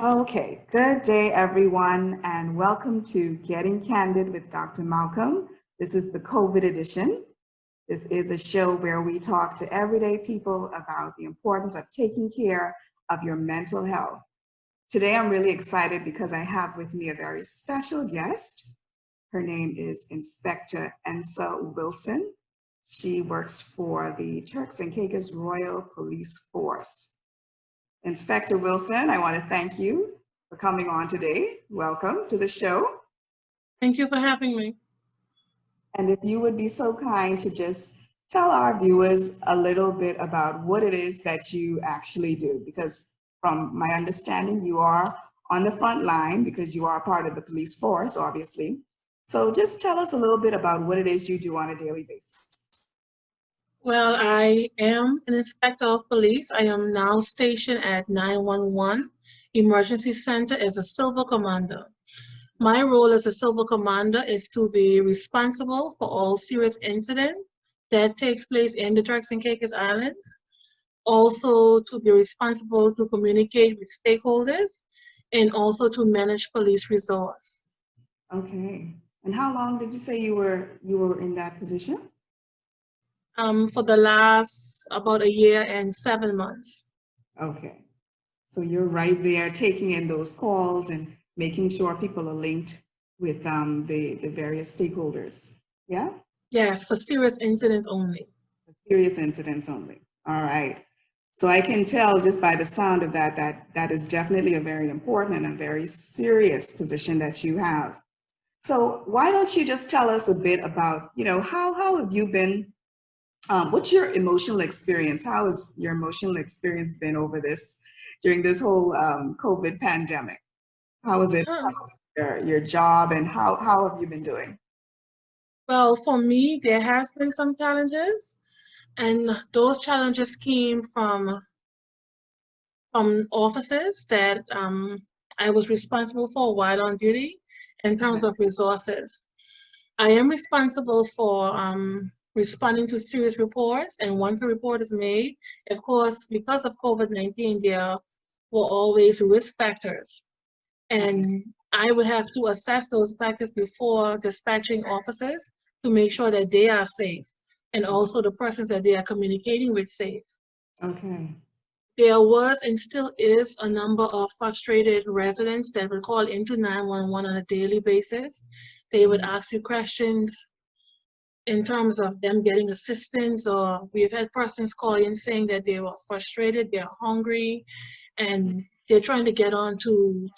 Okay, good day, everyone, and welcome to Getting Candid with Dr. Malcolm. This is the COVID edition. This is a show where we talk to everyday people about the importance of taking care of your mental health. Today, I'm really excited because I have with me a very special guest. Her name is Inspector Ensa Wilson. She works for the Turks and Caicos Royal Police Force. Inspector Wilson, I want to thank you for coming on today. Welcome to the show. Thank you for having me. And if you would be so kind to just tell our viewers a little bit about what it is that you actually do, because from my understanding, you are on the front line because you are part of the police force, obviously. So just tell us a little bit about what it is you do on a daily basis. Well, I am an inspector of police. I am now stationed at 911 Emergency Center as a Silver Commander. My role as a Silver Commander is to be responsible for all serious incidents that takes place in the Turks and Caicos Islands. Also to be responsible to communicate with stakeholders and also to manage police resource. Okay. And how long did you say you were in that position? For the last about a year and 7 months. Okay. So you're right there taking in those calls and making sure people are linked with the various stakeholders. Yeah? Yes, for serious incidents only. Serious incidents only. All right. So I can tell just by the sound of that, that is definitely a very important and a very serious position that you have. So why don't you just tell us a bit about, how have you been, what's your emotional experience? How has your emotional experience been during this whole COVID pandemic? How is it, Huh. your job, and how have you been doing? Well, for me, there has been some challenges, and those challenges came from offices that I was responsible for while on duty in terms of resources. I am responsible for responding to serious reports, and once a report is made, of course, because of COVID-19, there were always risk factors. And I would have to assess those factors before dispatching officers to make sure that they are safe and also the persons that they are communicating with safe. Okay. There was and still is a number of frustrated residents that would call into 911 on a daily basis. They would ask you questions in terms of them getting assistance, or we've had persons call in saying that they were frustrated, they're hungry, and they're trying to get on to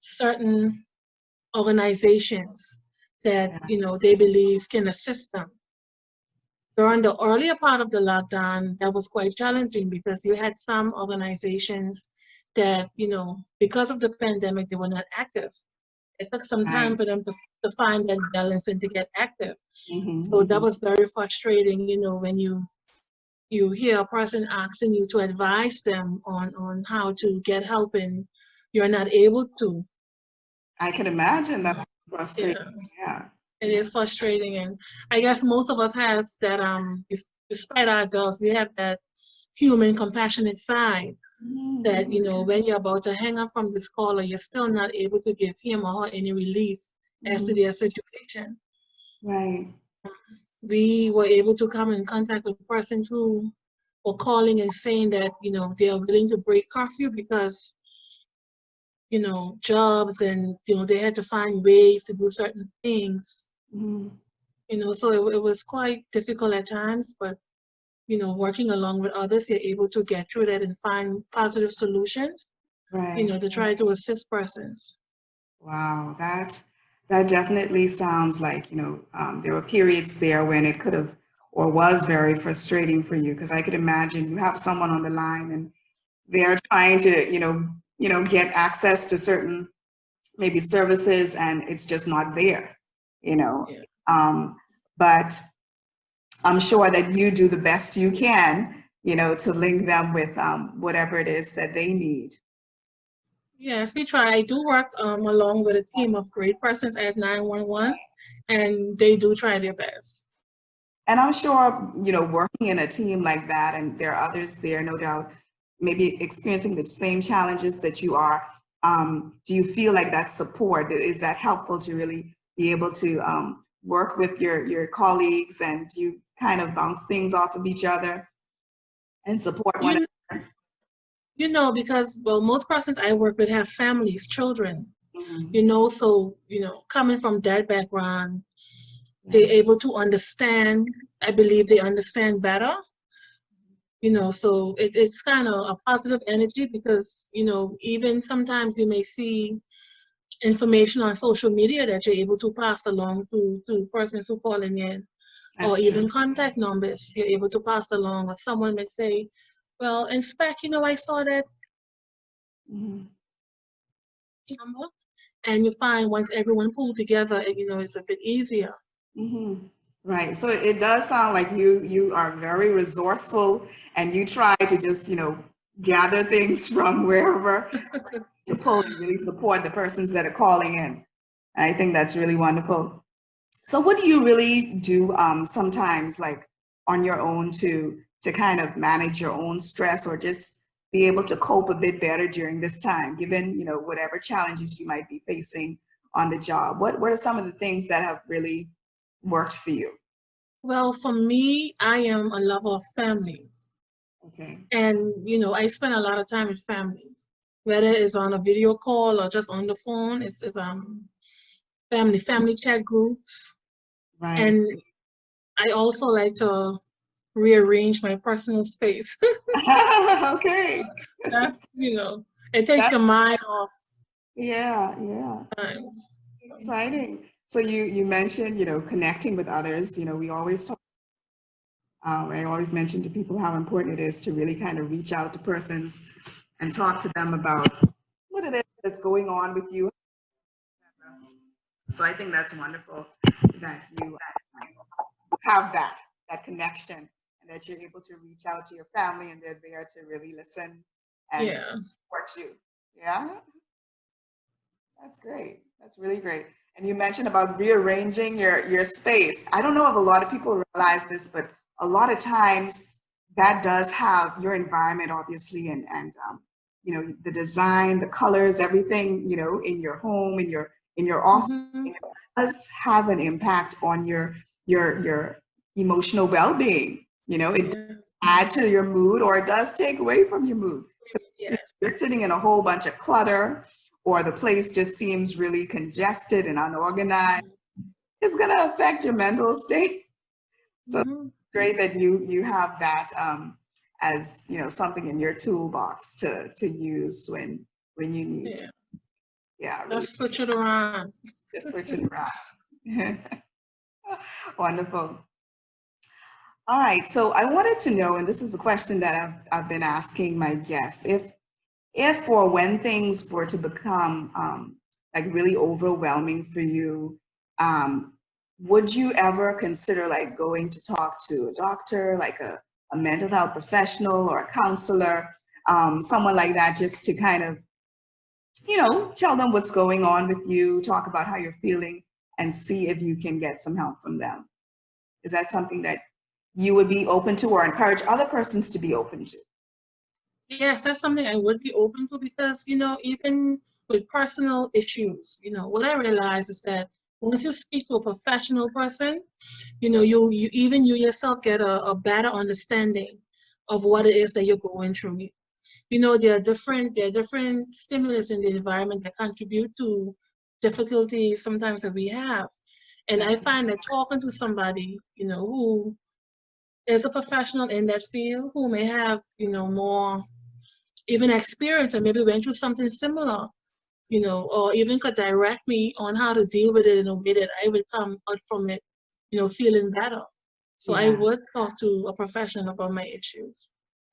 certain organizations that they believe can assist them. During the earlier part of the lockdown, that was quite challenging because you had some organizations that, because of the pandemic, they were not active. It took some time Right. for them to find that balance and to get active. So that Mm-hmm. was very frustrating, when you hear a person asking you to advise them on how to get help and you're not able to. I can imagine that frustrating. Yeah. Yeah. It is frustrating, and I guess most of us have that. Despite our goals, we have that human, compassionate side. That when you're about to hang up from this caller, you're still not able to give him or her any relief as to Mhm. their situation. Right. We were able to come in contact with persons who were calling and saying that they are willing to break curfew because jobs and they had to find ways to do certain things. Mhm. So it was quite difficult at times, but working along with others, you're able to get through that and find positive solutions, Right. to try to assist persons. Wow. That definitely sounds like, there were periods there when it could have or was very frustrating for you, because I could imagine you have someone on the line and they're trying to, get access to certain maybe services and it's just not there, you know. Yeah. But I'm sure that you do the best you can, to link them with whatever it is that they need. Yes, we try. I do work along with a team of great persons at 911, and they do try their best. And I'm sure, working in a team like that, and there are others there, no doubt, maybe experiencing the same challenges that you are, do you feel like that support, is that helpful to really be able to work with your colleagues, and you kind of bounce things off of each other and support one another? You know, because, well, most persons I work with have families, children, Mhm. you know, so, you know, coming from that background, Yeah. they're able to understand. I believe they understand better, you know, so it's kind of a positive energy because, you know, even sometimes you may see information on social media that you're able to pass along to persons who calling in, or That's true. even contact numbers you're able to pass along, or someone may say, well, Inspect, you know, I saw that Mhm. number, and you find once everyone pulled together, you know, it's a bit easier. Mhm. Right. So it does sound like you are very resourceful, and you try to just, gather things from wherever to pull and really support the persons that are calling in. I think that's really wonderful. So what do you really do sometimes, like on your own, to kind of manage your own stress, or just be able to cope a bit better during this time, given, whatever challenges you might be facing on the job? What are some of the things that have really worked for you? Well, for me, I am a lover of family. Okay. And, you know, I spend a lot of time with family, whether it's on a video call or just on the phone. It's family chat groups. Right. And I also like to rearrange my personal space. Okay. That's, you know, it takes That's, your mind off yeah, yeah. times. Exciting. So you mentioned, connecting with others. We always talk. I always mention to people how important it is to really kind of reach out to persons and talk to them about what it is that's going on with you. So I think that's wonderful that you have that connection, and that you're able to reach out to your family, and they're there to really listen and Yeah. support you. Yeah, that's great. That's really great. And you mentioned about rearranging your space. I don't know if a lot of people realize this, but a lot of times that does have your environment, obviously, and the design, the colors, everything, in your home, in your office, Hmm. does have an impact on your emotional well-being. It does Yeah. add to your mood, or it does take away from your mood. If Yeah. you're sitting in a whole bunch of clutter, or the place just seems really congested and unorganized, it's going to affect your mental state. So it's Hmm. great that you have that as something in your toolbox to use when you need to. Yeah. Yeah, really Let's switch it around. just switch it around. Wonderful. All right, so I wanted to know, and this is a question that I've been asking my guests, if or when things were to become like really overwhelming for you, um, would you ever consider like going to talk to a doctor, like a mental health professional or a counselor, someone like that, just to kind of, tell them what's going on with you, talk about how you're feeling, and see if you can get some help from them? Is that something that you would be open to, or encourage other persons to be open to? Yes, that's something I would be open to because, you know, even with personal issues, you know, what I realize is that once you speak to a professional person, you know, you even you yourself get a better understanding of what it is that you're going through. You know, there are different stimulus in the environment that contribute to difficulties sometimes that we have. And I find that talking to somebody, you know, who is a professional in that field, who may have, you know, more even experience and maybe went through something similar, you know, or even could direct me on how to deal with it in a way that I would come out from it, you know, feeling better. So I Yeah. would talk to a professional about my issues.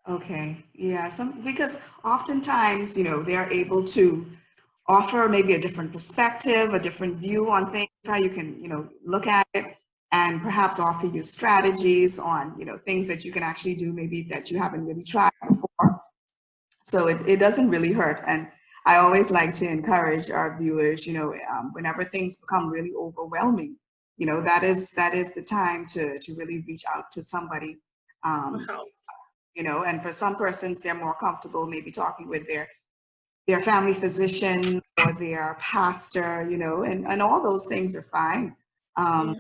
Okay. Yeah. Because oftentimes, they're able to offer maybe a different perspective, a different view on things, how you can, look at it, and perhaps offer you strategies on, things that you can actually do, maybe that you haven't really tried before. So it doesn't really hurt. And I always like to encourage our viewers, whenever things become really overwhelming, that is the time to really reach out to somebody, For um, help. you know, and for some persons, they're more comfortable maybe talking with their family physician or their pastor, you know, and all those things are fine. Yeah.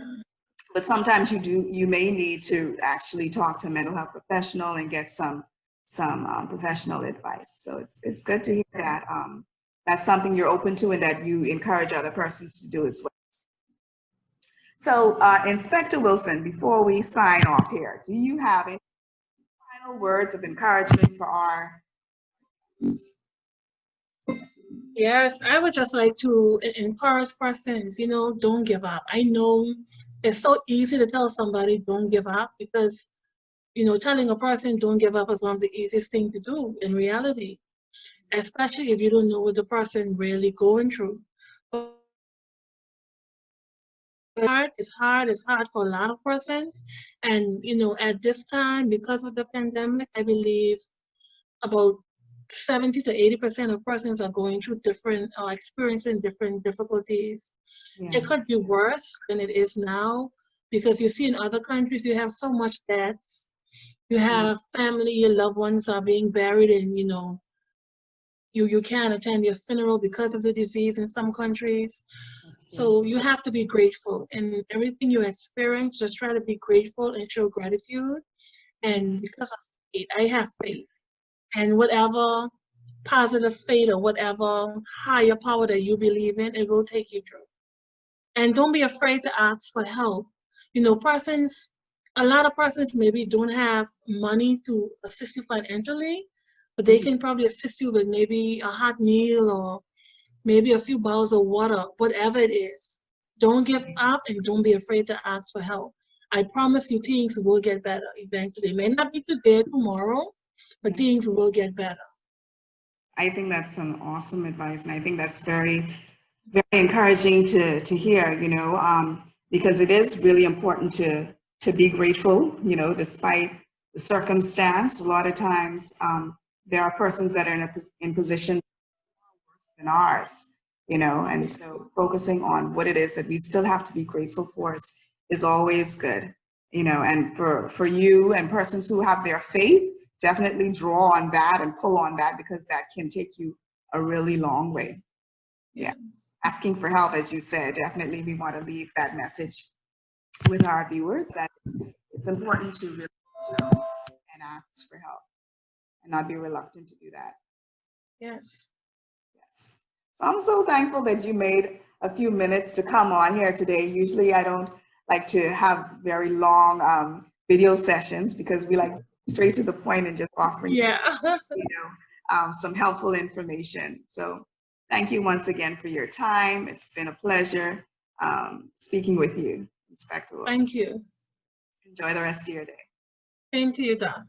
But sometimes you may need to actually talk to a mental health professional and get some professional advice. So it's good to hear that that's something you're open to and that you encourage other persons to do as well. So Inspector Wilson, before we sign off here, do you have any final words of encouragement for our? Yes, I would just like to encourage persons, you know, don't give up. I know it's so easy to tell somebody don't give up because, you know, telling a person don't give up is one of the easiest things to do in reality, especially if you don't know what the person really going through. But it's hard for a lot of persons. And, you know, at this time, because of the pandemic, I believe about 70 to 80% of persons are going through different, experiencing different difficulties. Yes. It could be worse than it is now because you see in other countries you have so much debts. You have family, your loved ones are being buried and, you know, you can't attend your funeral because of the disease in some countries. So you have to be grateful in everything you experience. Just try to be grateful and show gratitude. And because of faith, I have faith. And whatever positive faith or whatever higher power that you believe in, it will take you through. And don't be afraid to ask for help. You know, a lot of persons maybe don't have money to assist you financially, but they can probably assist you with maybe a hot meal or maybe a few bottles of water, whatever it is. Don't give up and don't be afraid to ask for help. I promise you things will get better eventually. It may not be today, tomorrow, but things will get better. I think that's some awesome advice, and I think that's very, very encouraging to hear. You know, because it is really important to be grateful. You know, despite the circumstance, a lot of times there are persons that are in positions worse than ours. You know, and so focusing on what it is that we still have to be grateful for is always good. You know, and for you and persons who have their faith, definitely draw on that and pull on that because that can take you a really long way. Yeah. Asking for help, as you said, definitely we want to leave that message with our viewers that it's important to really and ask for help and not be reluctant to do that. Yes. Yes. So I'm so thankful that you made a few minutes to come on here today. Usually I don't like to have very long video sessions because we like straight to the point and just offering you know, some helpful information. So thank you once again for your time. It's been a pleasure speaking with you, Inspector Wilson. Thank you. Enjoy the rest of your day. Same to you, Doc.